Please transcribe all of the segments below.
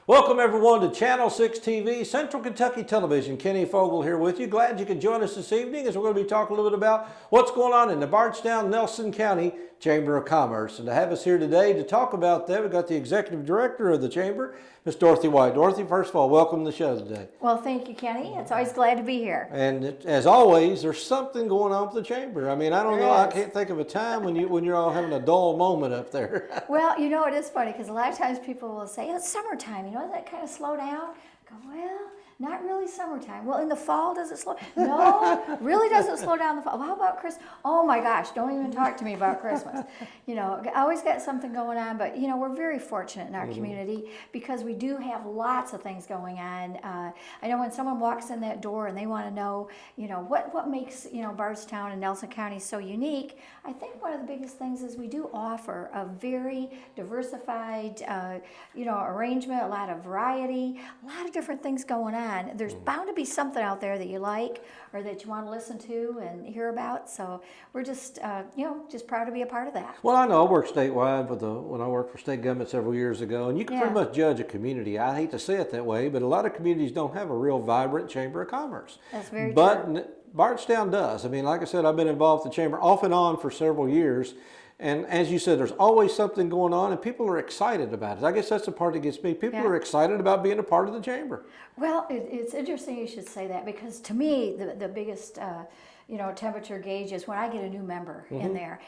Welcome everyone to Channel 6 TV, Central Kentucky Television. Kenny Fogle here with you. Glad you could join us this evening as we're going to be talking a little bit about what's going on in the Bardstown, Nelson County Chamber of Commerce. And to have us here today to talk about that, we've got the Executive Director of the Chamber, Ms. Dorothy White. Dorothy, first of all, welcome to the show today. Well, thank you, Kenny. It's always glad to be here. And as always, there's something going on with the Chamber. I mean, I don't know, I can't think of a time when you're all having a dull moment up there. Well, you know, it is funny because a lot of times people will say, it's summertime, you know, does that kind of slow down? I go, well, not really summertime. Well, in the fall, does it slow? No, really doesn't slow down in the fall. Well, how about Christmas? Oh my gosh, don't even talk to me about Christmas. You know, I always got something going on, but you know, we're very fortunate in our community because we do have lots of things going on. I know when someone walks in that door and they want to know, you know, what makes, you know, Bardstown and Nelson County so unique, I think one of the biggest things is we do offer a very diversified, you know, arrangement, a lot of variety, a lot of different things going on. There's bound to be something out there that you like or that you want to listen to and hear about. So we're just, you know, just proud to be a part of that. Well, I know I worked statewide when I worked for state government several years ago, and you can pretty much judge a community. I hate to say it that way, but a lot of communities don't have a real vibrant Chamber of Commerce. That's very true. But Bardstown does. I mean, like I said, I've been involved with the Chamber off and on for several years. And as you said, there's always something going on, and people are excited about it. I guess that's the part that gets me. People are excited about being a part of the Chamber. Well, it's interesting you should say that because to me, the biggest you know, temperature gauge is when I get a new member in there.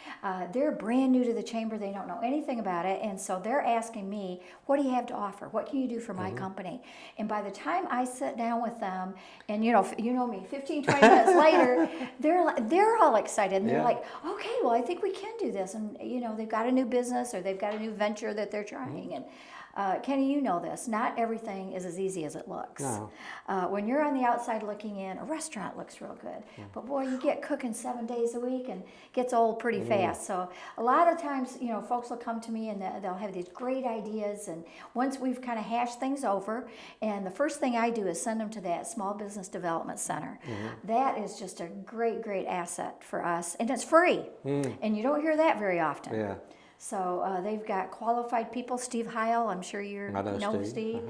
They're brand new to the Chamber. They don't know anything about it. And so they're asking me, what do you have to offer? What can you do for my company? And by the time I sit down with them, and you know me, 15, 20 minutes later, they're all excited. And they're like, okay, well, I think we can do this. And, you know, they've got a new business or they've got a new venture that they're trying. And Kenny, you know this, not everything is as easy as it looks. No. When you're on the outside looking in, a restaurant looks real good. But boy, you get cooking 7 days a week and it gets old pretty fast. So a lot of times, you know, folks will come to me and they'll have these great ideas. And once we've kind of hashed things over, and the first thing I do is send them to that Small Business Development Center. That is just a great, great asset for us. And it's free. And you don't hear that very often. Yeah. So they've got qualified people. Steve Heil, I'm sure you know Steve.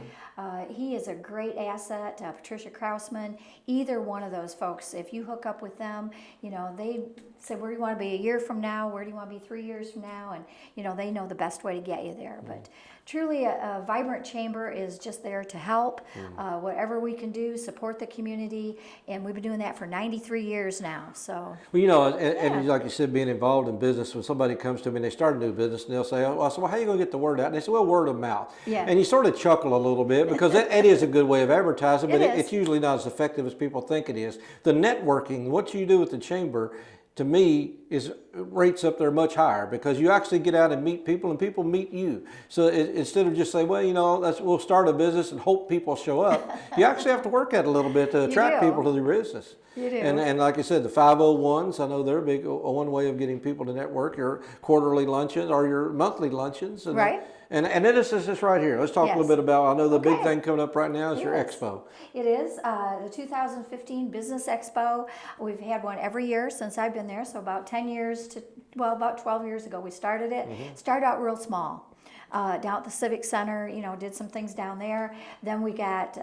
He is a great asset. Patricia Krausman, either one of those folks, if you hook up with them, you know, they say, where do you want to be a year from now? Where do you want to be 3 years from now? And, you know, they know the best way to get you there. But truly a vibrant chamber is just there to help. Whatever we can do, support the community. And we've been doing that for 93 years now. So, well, you know, and like you said, being involved in business, when somebody comes to me and they start a new business, and they'll say, oh, so how are you going to get the word out? And they say, well, word of mouth. And you sort of chuckle a little bit because that is a good way of advertising, but it's usually not as effective as people think it is. The networking, what you do with the Chamber, to me, rates up there much higher because you actually get out and meet people and people meet you. So instead of just saying, well, you know, we'll start a business and hope people show up, you actually have to work at it a little bit to attract people to your business. You do. And like I said, the 501s, I know they're big. One way of getting people to network, your quarterly luncheons or your monthly luncheons. And, right. And it is this right here. Let's talk a little bit about, I know the big thing coming up right now is your expo. It is the 2015 Business Expo. We've had one every year since I've been there, so about 10 years to, well, about 12 years ago we started it. Started out real small. Down at the Civic Center, you know, did some things down there. Then we got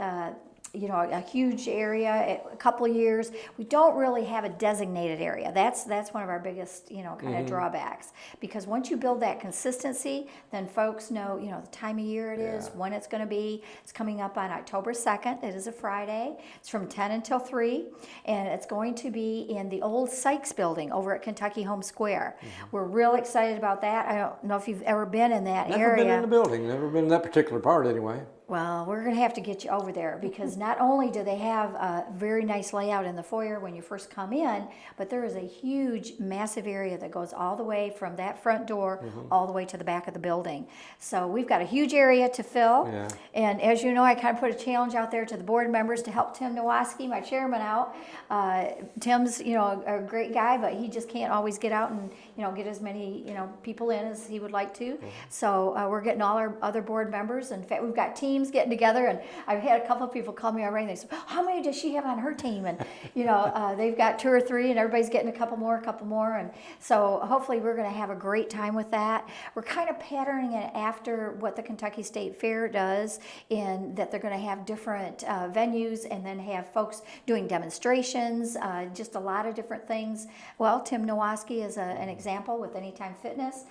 you know, a huge area, a couple of years. We don't really have a designated area. That's one of our biggest, you know, kind of drawbacks. Because once you build that consistency, then folks know, you know, the time of year it is, when it's going to be. It's coming up on October 2nd. It is a Friday. It's from 10 until 3. And it's going to be in the old Sykes building over at Kentucky Home Square. We're real excited about that. I don't know if you've ever been in that area. Never been in the building. Never been in that particular part anyway. Well, we're going to have to get you over there because not only do they have a very nice layout in the foyer when you first come in, but there is a huge, massive area that goes all the way from that front door all the way to the back of the building. So we've got a huge area to fill. And as you know, I kind of put a challenge out there to the board members to help Tim Nowaski, my chairman, out. Tim's, you know, a great guy, but he just can't always get out and, you know, get as many, you know, people in as he would like to. So we're getting all our other board members. In fact, we've got teams teams getting together, and I've had a couple of people call me already, and they say, how many does she have on her team? And, they've got 2 or 3, and everybody's getting a couple more, and so hopefully we're going to have a great time with that. We're kind of patterning it after what the Kentucky State Fair does, in that they're going to have different venues, and then have folks doing demonstrations, just a lot of different things. Well, Tim Nowaski is an example with Anytime Fitness.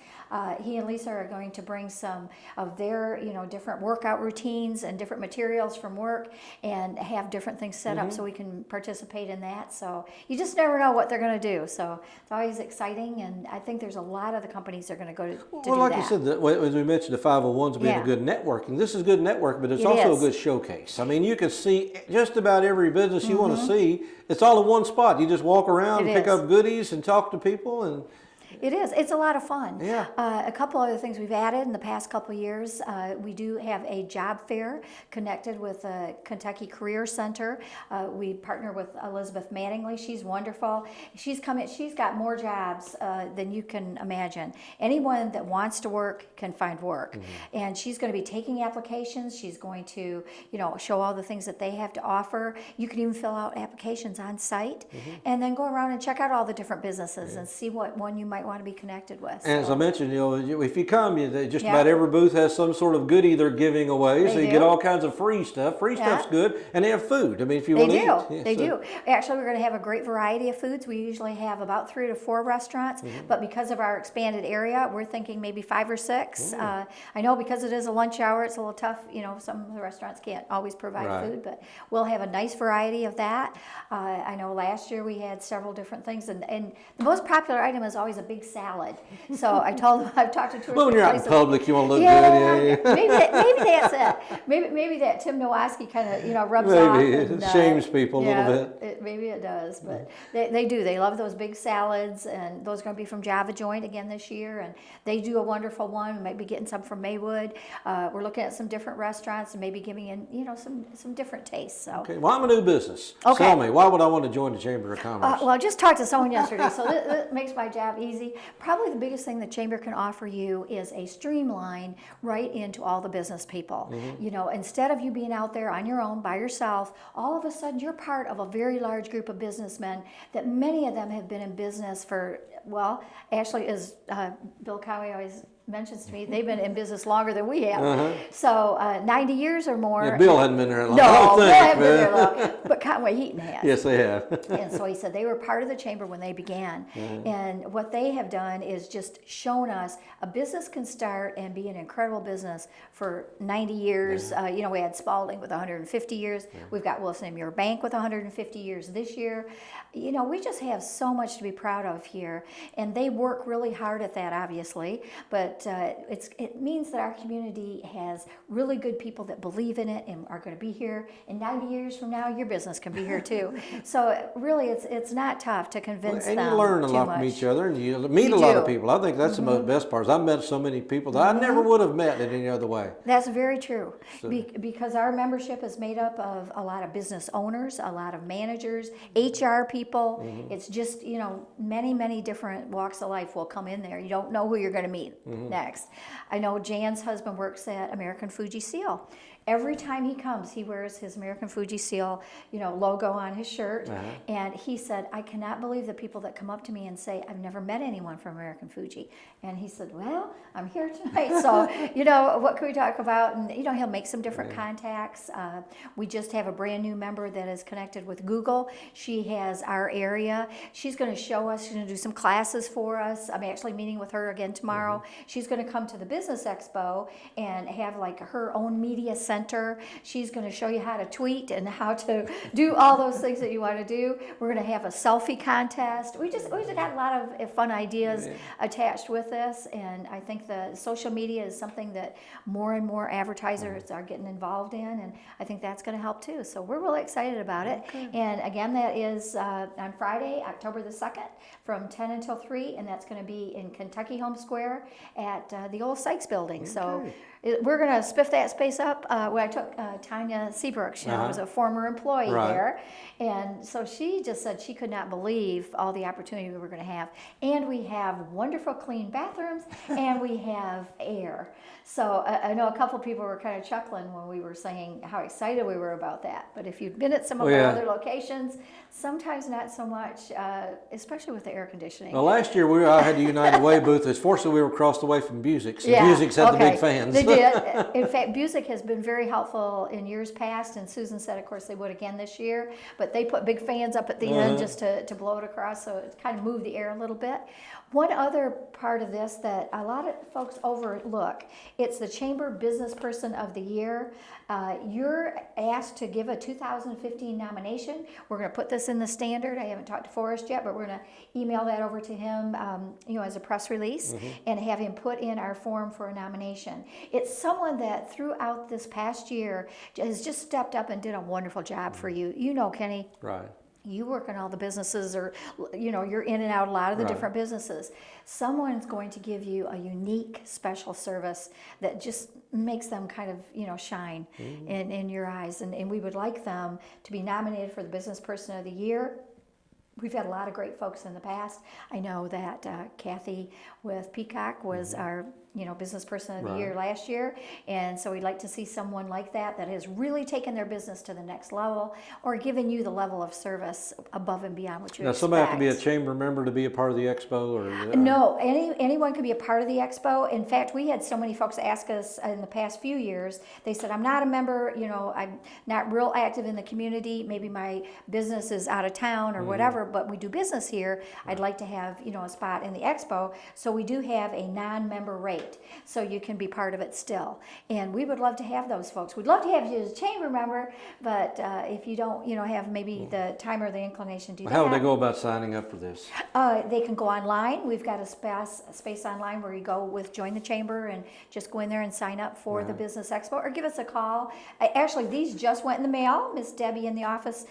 He and Lisa are going to bring some of their, different workout routines and different materials from work, and have different things set up so we can participate in that. So you just never know what they're going to do. So it's always exciting, and I think there's a lot of the companies that are going to go to do well, like that. you said, as we mentioned, the 501s being a good networking. This is good network, but it's also a good showcase. I mean, you can see just about every business you want to see. It's all in one spot. You just walk around, pick up goodies, and talk to people, and it is. It's a lot of fun. Yeah. A couple other things we've added in the past couple of years. We do have a job fair connected with the Kentucky Career Center. We partner with Elizabeth Mattingly. She's wonderful. She's got more jobs than you can imagine. Anyone that wants to work can find work. And she's going to be taking applications. She's going to, show all the things that they have to offer. You can even fill out applications on site, and then go around and check out all the different businesses and see what one you might want to be connected with. And as I mentioned, if you come, just about every booth has some sort of goodie they're giving away, so you get all kinds of free stuff. Free stuff's good, and they have food. I mean, if you want to eat. They do. Actually, we're going to have a great variety of foods. We usually have about 3 to 4 restaurants, but because of our expanded area, we're thinking maybe 5 or 6. I know because it is a lunch hour, it's a little tough. Some of the restaurants can't always provide food, but we'll have a nice variety of that. I know last year we had several different things, and the most popular item is always a big salad. So I've talked to 2 or 3 when you're places. out in public, you want to look good. Maybe that's it. Maybe that Tim Nowaski kind of rubs off. Maybe it shames people a little bit. Maybe it does, but they do. They love those big salads, and those are going to be from Java Joint again this year, and they do a wonderful one. We might be getting some from Maywood. We're looking at some different restaurants and maybe giving in some different tastes. So. Okay. Well, I'm a new business. Okay. Tell me, why would I want to join the Chamber of Commerce? Well, I just talked to someone yesterday, so this makes my job easy. Probably the biggest thing the Chamber can offer you is a streamline right into all the business people. Instead of you being out there on your own by yourself, all of a sudden you're part of a very large group of businessmen that many of them have been in business for, actually, as Bill Cowie always mentions to me, they've been in business longer than we have. So 90 years or more. Yeah, Bill hadn't been there long. No, Bill hadn't been there long, but Conway Heaton has. Yes, they have. And so he said they were part of the Chamber when they began. And what they have done is just shown us a business can start and be an incredible business for 90 years. We had Spalding with 150 years. We've got Wilson and Muir Bank with 150 years this year. We just have so much to be proud of here. And they work really hard at that, obviously. But it means that our community has really good people that believe in it and are going to be here. And 90 years from now, your business can be here too. So really, it's not tough to convince them. And you learn a lot from each other, and you meet a lot of people. I think that's the most best part. I've met so many people that I never would have met in any other way. That's very true. So, because our membership is made up of a lot of business owners, a lot of managers, HR people. It's just, many, many different walks of life will come in there. You don't know who you're going to meet next. I know Jan's husband works at American Fuji Seal. Every time he comes, he wears his American Fuji Seal, logo on his shirt. And he said, I cannot believe the people that come up to me and say, I've never met anyone from American Fuji. And he said, well, I'm here tonight. So, what can we talk about? And, he'll make some different contacts. We just have a brand new member that is connected with Google. She has our area. She's going to show us, she's going to do some classes for us. I'm actually meeting with her again tomorrow. She's going to come to the Business Expo and have like her own media center. She's going to show you how to tweet and how to do all those things that you want to do. We're going to have a selfie contest. We just got a lot of fun ideas attached with this, and I think the social media is something that more and more advertisers are getting involved in, and I think that's going to help too. So we're really excited about it. And again, that is on Friday, October the 2nd from 10 until 3, and that's going to be in Kentucky Home Square at the old Sykes building. So we're going to spiff that space up. When I took Tanya Seabrook, she was a former employee there, and so she just said she could not believe all the opportunity we were going to have. And we have wonderful clean bathrooms, and we have air. So I know a couple people were kind of chuckling when we were saying how excited we were about that. But if you've been at some of our other locations, sometimes not so much, especially with the air conditioning. Well, last year I had the United Way booth. Fortunately, we were across the way from Busick's. And Busick's had the big fans. They did. In fact, Busick has been very helpful in years past, and Susan said, of course, they would again this year. But they put big fans up at the end just to blow it across, so it kind of moved the air a little bit. One other part of this that a lot of folks overlook, it's the Chamber Business Person of the Year. You're asked to give a 2015 nomination. We're going to put this in the standard. I haven't talked to Forrest yet, but we're going to email that over to him, as a press release, and have him put in our form for a nomination. It's someone that throughout this past year has just stepped up and did a wonderful job for you. You know, Kenny. Right. You work in all the businesses, or you're in and out a lot of the different businesses. Someone's going to give you a unique special service that just makes them kind of shine in your eyes, and we would like them to be nominated for the Business Person of the Year. We've had a lot of great folks in the past. I know that Kathy with Peacock was our Business Person of the Year last year, and so we'd like to see someone like that has really taken their business to the next level, or given you the level of service above and beyond what you expect. Now, somebody have to be a chamber member to be a part of the expo, or no? Anyone can be a part of the expo. In fact, we had so many folks ask us in the past few years. They said, "I'm not a member. I'm not real active in the community. Maybe my business is out of town or whatever, but we do business here. I'd like to have a spot in the expo." So we do have a non-member rate, so you can be part of it still. And we would love to have those folks. We'd love to have you as a chamber member, but if you don't, have maybe the time or the inclination to do that. How would they go about signing up for this? They can go online. We've got a space online where you go with Join the Chamber and just go in there and sign up for the Business Expo, or give us a call. Actually, these just went in the mail. Miss Debbie in the office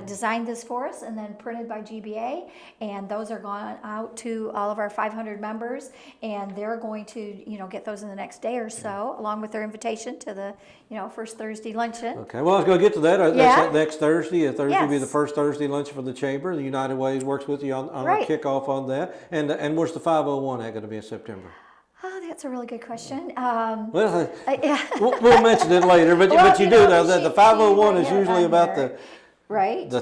designed this for us and then printed by GBA, and those are going out to all of our 500 members, and they're going to get those in the next day or so, along with their invitation to the first Thursday luncheon. Okay, well, I was going to get to that. That's next Thursday. Thursday will be the first Thursday luncheon for the chamber. The United Way works with you on the kickoff on that. And where's the 501 at going to be in September? Oh, that's a really good question. We'll mention it later, but you do know that the 501 is usually about the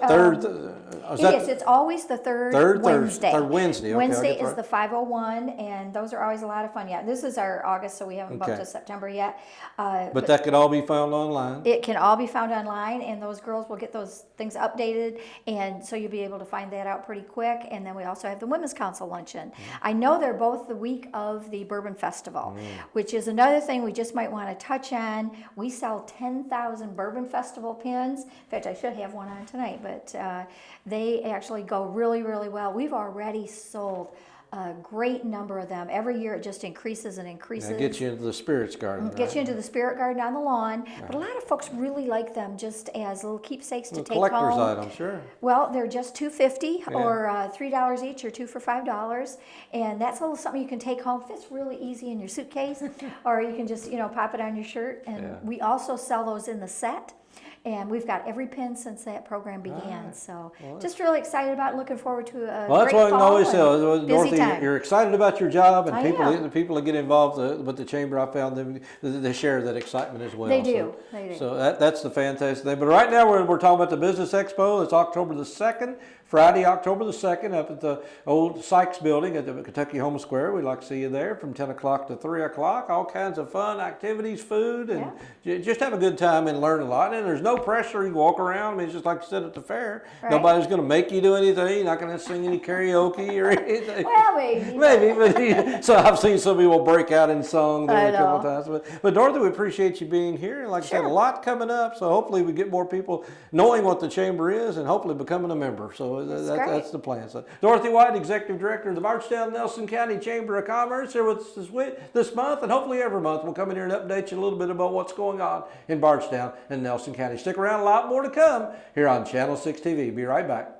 third. It's always the third Wednesday. Third Wednesday. Okay, Wednesday is the 501, and those are always a lot of fun. Yeah, this is our August, so we haven't bumped to September yet. But that could all be found online. It can all be found online, and those girls will get those things updated, and so you'll be able to find that out pretty quick. And then we also have the Women's Council luncheon. I know they're both the week of the Bourbon Festival, which is another thing we just might want to touch on. We sell 10,000 Bourbon Festival pins. In fact, I should have one on tonight, but they actually go really, really well. We've already sold a great number of them. Every year it just increases and increases. That gets you into the Spirits Garden. Gets you into the Spirit Garden on the lawn. But a lot of folks really like them just as little keepsakes to take home. Collector's item, sure. Well, they're just $2.50 or $3 each, or 2 for $5. And that's a little something you can take home. Fits really easy in your suitcase, or you can just pop it on your shirt. And we also sell those in the set. And we've got every pin since that program began. Right. So just really excited about it, looking forward to a great that's what I can always tell. Dorothy, you're excited about your job, and the people that get involved with the chamber, I found them, they share that excitement as well. They do. So that's the fantastic thing. But right now we're talking about the Business Expo. It's October the 2nd. Friday, October the 2nd, up at the old Sykes building at the Kentucky Home Square. We'd like to see you there from 10 o'clock to 3 o'clock. All kinds of fun activities, food, and just have a good time and learn a lot. And there's no pressure. You walk around. I mean, it's just like you said at the fair. Right. Nobody's going to make you do anything. You're not going to sing any karaoke or anything. Well, maybe. Maybe. So I've seen some people break out in song there a couple of times. But Dorothy, we appreciate you being here. Like I said, a lot coming up. So hopefully we get more people knowing what the chamber is and hopefully becoming a member. So that's the plan. So Dorothy White, Executive Director of the Bardstown-Nelson County Chamber of Commerce, here with us this month, and hopefully every month we'll come in here and update you a little bit about what's going on in Bardstown and Nelson County. Stick around, a lot more to come here on Channel 6 TV. Be right back.